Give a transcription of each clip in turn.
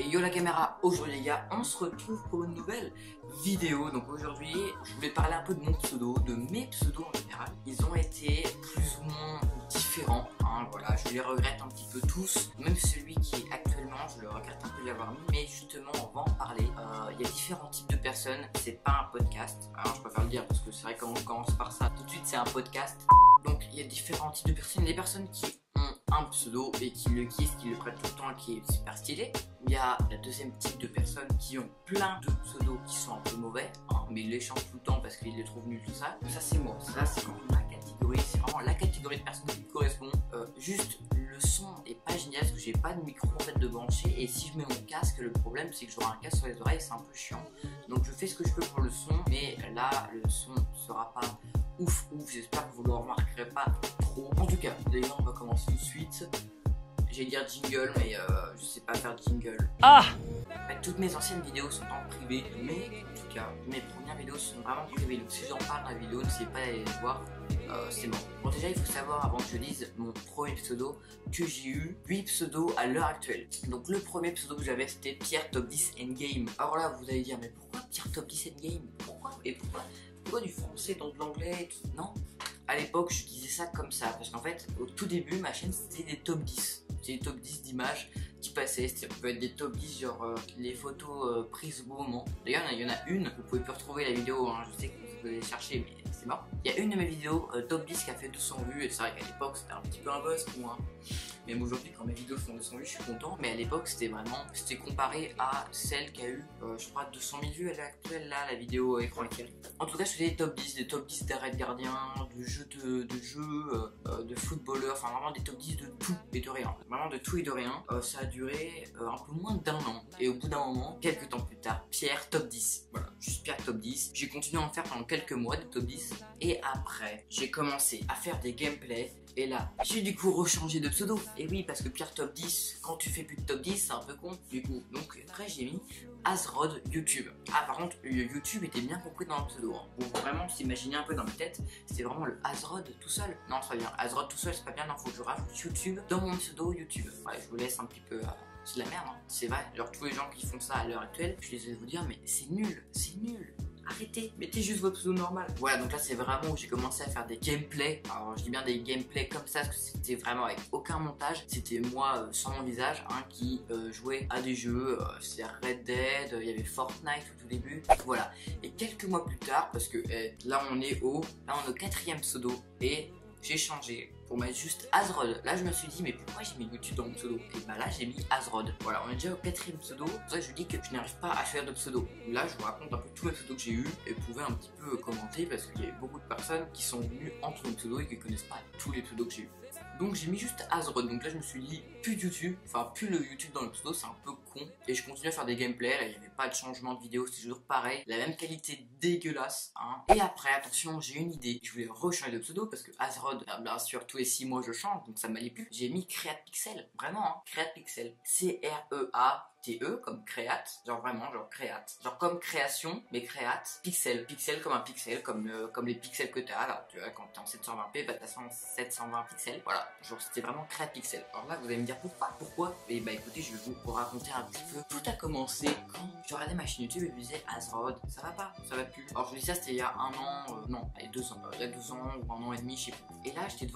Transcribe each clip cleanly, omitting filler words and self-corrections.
Et yo la caméra, aujourd'hui les gars, on se retrouve pour une nouvelle vidéo. Donc aujourd'hui, je voulais parler un peu de mon pseudo, de mes pseudos en général. Ils ont été plus ou moins différents, hein, voilà, je les regrette un petit peu tous. Même celui qui est actuellement, je le regrette un peu de l'avoir mis. Mais justement, on va en parler. Il y a différents types de personnes, c'est pas un podcast. Alors je préfère le dire parce que c'est vrai quand on commence par ça, tout de suite c'est un podcast. Donc il y a différents types de personnes. Les personnes qui ont un pseudo et qui le kiffent, qui le prêtent tout le temps, qui est super stylé. Il y a la deuxième type de personnes qui ont plein de pseudos qui sont un peu mauvais, hein, mais ils les changent tout le temps parce qu'ils les trouvent nuls, tout ça. Donc ça c'est moi, ça c'est vraiment ma catégorie, c'est vraiment la catégorie de personnes qui me correspond. Juste le son est pas génial parce que j'ai pas de micro en fait de brancher, et si je mets mon casque, le problème c'est que j'aurai un casque sur les oreilles, c'est un peu chiant. Donc je fais ce que je peux pour le son, mais là le son sera pas ouf, j'espère que vous le remarquerez pas trop. En tout cas, d'ailleurs on va commencer tout de suite. J'allais dire jingle, mais je sais pas faire jingle. Ah! Toutes mes anciennes vidéos sont en privé, mais en tout cas, mes premières vidéos sont vraiment privées. Donc si j'en parle dans la vidéo, n'essayez pas d'aller les voir, c'est bon. Bon, déjà, il faut savoir, avant que je dise mon premier pseudo, que j'ai eu 8 pseudos à l'heure actuelle. Donc le premier pseudo que j'avais, c'était Pierre Top 10 Endgame. Alors là, vous allez dire, mais pourquoi Pierre Top 10 Endgame? Pourquoi du français dans de l'anglais et tout? Non, à l'époque je disais ça comme ça parce qu'en fait au tout début ma chaîne c'était des top 10, c'était des top 10 d'images qui passaient, ça peut être des top 10 genre les photos prises au bon moment. D'ailleurs il y en a une, vous pouvez plus retrouver la vidéo, hein, je sais que vous allez chercher mais c'est mort. Il y a une de mes vidéos top 10 qui a fait 200 vues, et c'est vrai qu'à l'époque c'était un petit peu un buzz pour moi. Même aujourd'hui quand mes vidéos font 200 vues je suis content, mais à l'époque c'était comparé à celle qui a eu je crois 200 000 vues à l'heure actuelle, là la vidéo écran éclairé. En tout cas je faisais des top 10 d'arrêt de gardien, de jeux de footballeurs, enfin vraiment des top 10 de tout et de rien. Vraiment de tout et de rien. Ça a duré un peu moins d'1 an, et au bout d'un moment, quelques temps plus tard, Pierre top 10. Voilà, juste Pierre top 10. J'ai continué à en faire pendant quelques mois des top 10, et après j'ai commencé à faire des gameplays. Et là, j'ai du coup rechangé de pseudo. Et oui, parce que Pierre top 10, quand tu fais plus de top 10, c'est un peu con du coup. Donc après j'ai mis Azrod YouTube. Ah par contre, YouTube était bien compris dans le pseudo, hein. Pour vraiment s'imaginer un peu dans ma tête, c'était vraiment le Azrod tout seul. Non, c'est pas bien. Azrod tout seul, c'est pas bien. Non, faut que je rajoute YouTube dans mon pseudo YouTube. Ouais, je vous laisse un petit peu... c'est de la merde, hein. C'est vrai. Genre tous les gens qui font ça à l'heure actuelle, je les ai vous dire, mais c'est nul, c'est nul. Arrêtez, mettez juste votre pseudo normal. Voilà, donc là c'est vraiment où j'ai commencé à faire des gameplays. Alors je dis bien des gameplays comme ça parce que c'était vraiment avec aucun montage. C'était moi sans mon visage, hein, qui jouait à des jeux. C'est Red Dead, il y avait Fortnite au tout début. Voilà. Et quelques mois plus tard, parce que là on est au 4e pseudo, et j'ai changé pour mettre juste Azrod. Là je me suis dit mais pourquoi j'ai mis YouTube dans mon pseudo? Et bah là j'ai mis Azrod. Voilà, on est déjà au 4e pseudo. C'est pour ça que je dis que je n'arrive pas à faire de pseudo. Là je vous raconte un peu tous les pseudos que j'ai eu, et vous pouvez un petit peu commenter parce qu'il y a eu beaucoup de personnes qui sont venues entre nos pseudos et qui ne connaissent pas tous les pseudos que j'ai eu. Donc j'ai mis juste Azrod. Donc là je me suis dit plus de YouTube, enfin plus le YouTube dans le pseudo, c'est un peu con. Et je continue à faire des gameplays. Là il n'y avait pas de changement de vidéo, c'était toujours pareil, la même qualité dégueulasse, hein. Et après attention, j'ai une idée, je voulais rechanger de pseudo parce que Azrod, bien sûr tous les 6 mois je change, donc ça m'allait plus. J'ai mis CreatePixel, vraiment, hein, CreatePixel, CREATE comme créate, genre vraiment genre créate, genre comme création mais créate, pixel comme un pixel, comme les pixels que t'as là, tu vois, quand t'es en 720p, bah t'as 720 pixels, voilà, genre c'était vraiment CreatePixel. Alors là vous allez me dire pourquoi? Et bah écoutez, je vais vous raconter un petit peu. Tout a commencé quand je regardais ma chaîne YouTube et je me disais Azrod, ça va pas, ça va plus. Alors je vous dis ça, c'était il y a 1 an, non, allez 2 ans, il y a 2 ans ou 1 an et demi, je sais plus. Et là j'étais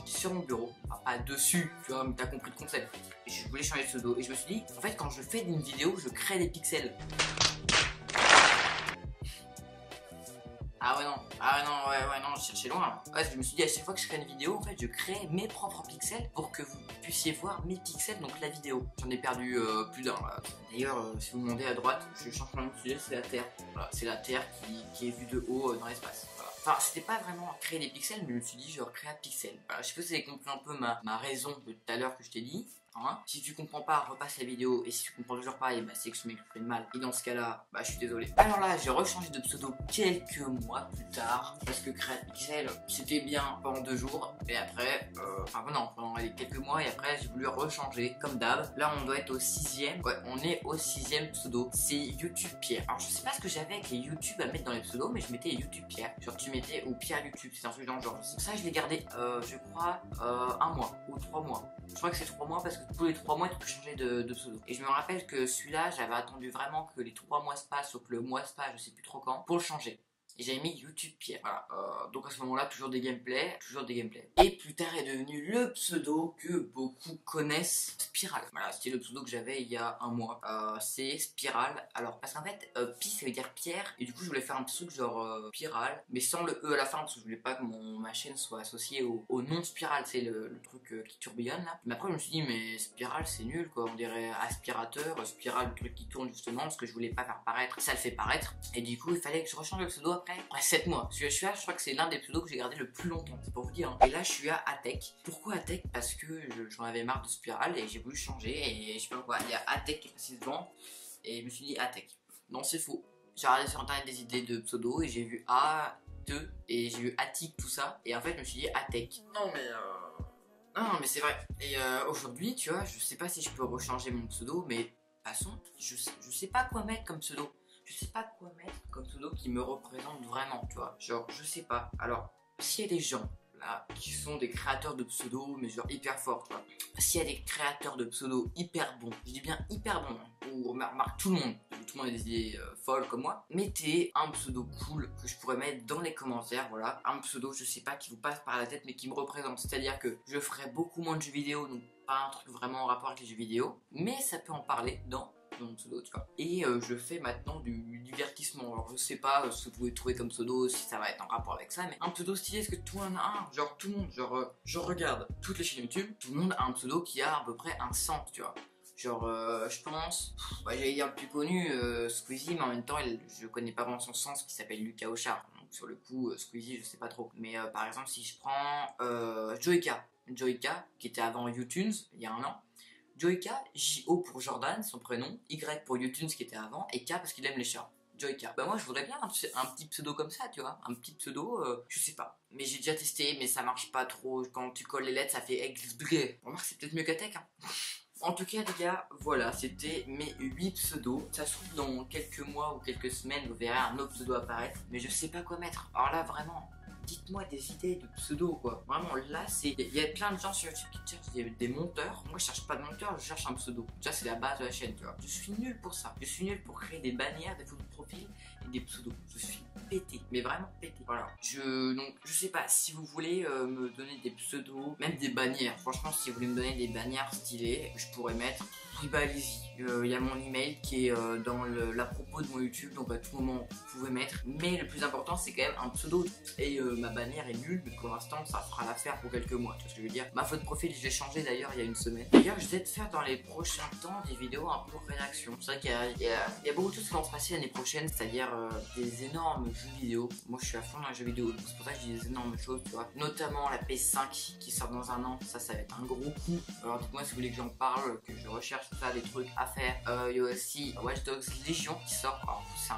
sur mon bureau, enfin pas dessus, tu vois, mais t'as compris le concept. Et je voulais changer de pseudo, et je me suis dit, en fait quand je fais une vidéo, je crée des pixels. Ouais, non, je cherchais loin. Ouais, je me suis dit, à chaque fois que je crée une vidéo, en fait, je crée mes propres pixels pour que vous puissiez voir mes pixels, donc la vidéo. J'en ai perdu plus d'un, là. D'ailleurs, si vous me demandez à droite, je change mon sujet, c'est la Terre. Voilà, c'est la Terre qui est vue de haut dans l'espace. Voilà. Enfin, c'était pas vraiment créer des pixels, mais je me suis dit, je crée un pixel. Voilà, je sais pas si vous avez compris un peu ma raison de tout à l'heure que je t'ai dit. Hein, si tu comprends pas, repasse la vidéo, et si tu comprends toujours pas, et bah c'est que je m'exprime mal, et dans ce cas là, bah je suis désolé. Alors là j'ai rechangé de pseudo quelques mois plus tard, parce que CreatePixel c'était bien pendant 2 jours, et après, enfin non, pendant les quelques mois, et après j'ai voulu rechanger comme d'hab. Là on doit être au 6e, ouais on est au 6e pseudo, c'est YouTube Pierre. Alors je sais pas ce que j'avais avec les YouTube à mettre dans les pseudos, mais je mettais YouTube Pierre, genre tu mettais ou Pierre YouTube, c'est un truc dans le genre. Ça je l'ai gardé, je crois, 1 mois ou 3 mois. Je crois que c'est 3 mois parce que tous les 3 mois tu peux changer de pseudo. Et je me rappelle que celui-là, j'avais attendu vraiment que les 3 mois se passent, ou que le mois se passe, je sais plus trop quand, pour le changer. Et j'avais mis YouTube Pierre. Voilà. Donc à ce moment-là, toujours des gameplays. Et plus tard est devenu le pseudo que beaucoup connaissent, Spiral. Voilà, c'était le pseudo que j'avais il y a un mois. C'est Spiral. Alors, parce qu'en fait, Pi ça veut dire pierre. Et du coup, je voulais faire un truc genre Spiral, mais sans le E à la fin, parce que je voulais pas que ma chaîne soit associée au nom Spiral. C'est le truc qui tourbillonne là. Mais après, je me suis dit, mais Spiral c'est nul quoi. On dirait aspirateur, Spiral, le truc qui tourne justement, parce que je voulais pas faire paraître. Ça le fait paraître. Et du coup, il fallait que je rechange le pseudo après 7 mois. Celui-là, je crois que c'est l'un des pseudos que j'ai gardé le plus longtemps, c'est pour vous dire. Et là, je suis à Atech. Pourquoi Atech? Parce que j'en avais marre de Spiral et j'ai voulu changer. Et je sais pas pourquoi, il y a Atech qui est passé devant. Et je me suis dit Atech. Non, c'est faux. J'ai regardé sur internet des idées de pseudo et j'ai vu A2 et j'ai vu Attic, tout ça. Et en fait, je me suis dit Atech. Non, mais c'est vrai. Et aujourd'hui, tu vois, je sais pas si je peux rechanger mon pseudo, mais passons. Je sais pas quoi mettre comme pseudo. Je sais pas quoi mettre comme pseudo qui me représente vraiment, tu vois. Genre, je sais pas. Alors, s'il y a des gens, là, qui sont des créateurs de pseudo, mais genre hyper forts, tu vois. S'il y a des créateurs de pseudo hyper bons, je dis bien hyper bons, hein, ou remarque tout le monde a des idées folles comme moi, mettez un pseudo cool que je pourrais mettre dans les commentaires, voilà. Un pseudo, je sais pas, qui vous passe par la tête, mais qui me représente. C'est-à-dire que je ferai beaucoup moins de jeux vidéo, donc pas un truc vraiment en rapport avec les jeux vidéo, mais ça peut en parler dans mon pseudo, tu vois. Et je fais maintenant du divertissement. Alors je sais pas ce que vous pouvez trouver comme pseudo, si ça va être en rapport avec ça, mais un pseudo stylé, est-ce que tout le monde a un? Genre tout le monde, genre je regarde toutes les chaînes YouTube, tout le monde a un pseudo qui a à peu près un sens, tu vois. Genre je pense, j'allais dire le plus connu, Squeezie, mais en même temps je connais pas vraiment son sens, qui s'appelle Lucas Auchard. Donc sur le coup Squeezie je sais pas trop. Mais par exemple si je prends Joyka, qui était avant YouTunes il y a un an. Joyka, J-O pour Jordan, son prénom, Y pour YouTunes qui était avant, et K parce qu'il aime les chats. Joyka. Bah moi je voudrais bien un petit pseudo comme ça, tu vois. Un petit pseudo, je sais pas. Mais j'ai déjà testé, mais ça marche pas trop. Quand tu colles les lettres, ça fait XBG. Remarque, c'est peut-être mieux qu'Atech, hein. En tout cas les gars, voilà, c'était mes 8 pseudos. Ça se trouve dans quelques mois ou quelques semaines, vous verrez un autre pseudo apparaître. Mais je sais pas quoi mettre. Alors là vraiment, dites-moi des idées de pseudo quoi. Vraiment là c'est. Il y a plein de gens sur YouTube qui cherchent des monteurs. Moi je cherche pas de monteur, je cherche un pseudo. Déjà c'est la base de la chaîne, tu vois. Je suis nul pour ça. Je suis nul pour créer des bannières, des photos de profil et des pseudos. Je suis pété, mais vraiment pété. Voilà. Donc je sais pas si vous voulez me donner des pseudos, même des bannières. Franchement si vous voulez me donner des bannières stylées, je pourrais mettre. Bah allez-y, il y a mon email qui est dans la propos de mon YouTube, donc à tout moment vous pouvez mettre. Mais le plus important c'est quand même un pseudo. Et ma bannière est nulle, mais pour l'instant ça fera l'affaire pour quelques mois, tu vois ce que je veux dire. Ma photo de profil je l'ai changé d'ailleurs il y a une semaine. D'ailleurs je vais faire dans les prochains temps des vidéos un peu rédaction. C'est vrai qu'il y a beaucoup de choses qui vont se passer l'année prochaine, c'est-à-dire des énormes jeux vidéo. Moi je suis à fond dans les jeux vidéo, c'est pour ça que je dis des énormes choses, tu vois. Notamment la PS5 qui sort dans un an, ça va être un gros coup. Alors dites-moi si vous voulez que j'en parle, que je recherche tout ça, des trucs à faire. Il y a aussi Watch Dogs Legion qui sort. Alors ça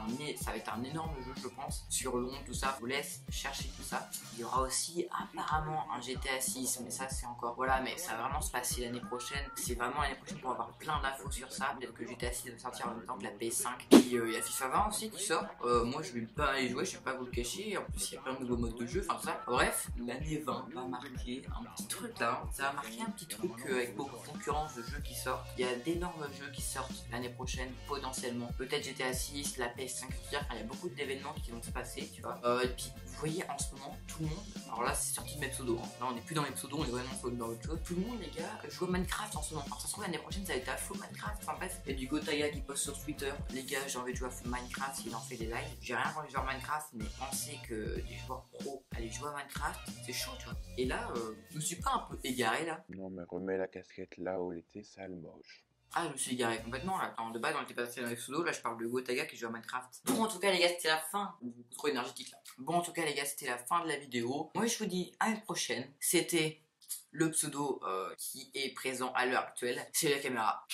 va être un énorme jeu je pense, sur Londres, tout ça. Je vous laisse chercher tout ça. Il y aura aussi apparemment un GTA 6, mais ça c'est encore voilà, mais ça va vraiment se passer l'année prochaine. C'est vraiment l'année prochaine qu'on va avoir plein d'infos sur ça. Peut-être que GTA 6 va sortir en même temps que la PS5. Puis il y a FIFA 20 aussi qui sort. Moi je vais pas y jouer, je vais pas vous le cacher. En plus il y a plein de nouveaux modes de jeu, enfin tout ça. Bref, l'année 20 va marquer un petit truc là. Ça va marquer un petit truc avec beaucoup de concurrence de jeux qui sortent. Il y a d'énormes jeux qui sortent l'année prochaine potentiellement. Peut-être GTA 6, la PS5, il y a beaucoup d'événements qui vont se passer, tu vois. Et puis vous voyez en ce moment tout le monde, alors là c'est sorti de mes pseudos, hein. Là on est plus dans mes pseudos, on est vraiment dans autre chose. Tout le monde les gars joue à Minecraft en ce moment. Alors ça se trouve l'année prochaine ça va être à faux Minecraft. Enfin bref, il y a du Gotaga qui poste sur Twitter, les gars j'ai envie de jouer à Minecraft, il en fait des lives. J'ai rien contre les joueurs Minecraft, mais penser que des joueurs pro allaient jouer à Minecraft, c'est chaud tu vois. Et là, je me suis pas un peu égaré là? Non mais remets la casquette là où elle était, sale moche. Ah, je me suis égaré complètement là. De base, on était passé dans les pseudos. Là, je parle de Gotaga qui joue à Minecraft. Bon, en tout cas, les gars, c'était la fin. Beaucoup trop énergétique là. Bon, en tout cas, les gars, c'était la fin de la vidéo. Moi, je vous dis à une prochaine. C'était le pseudo qui est présent à l'heure actuelle. C'est la caméra.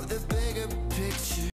The bigger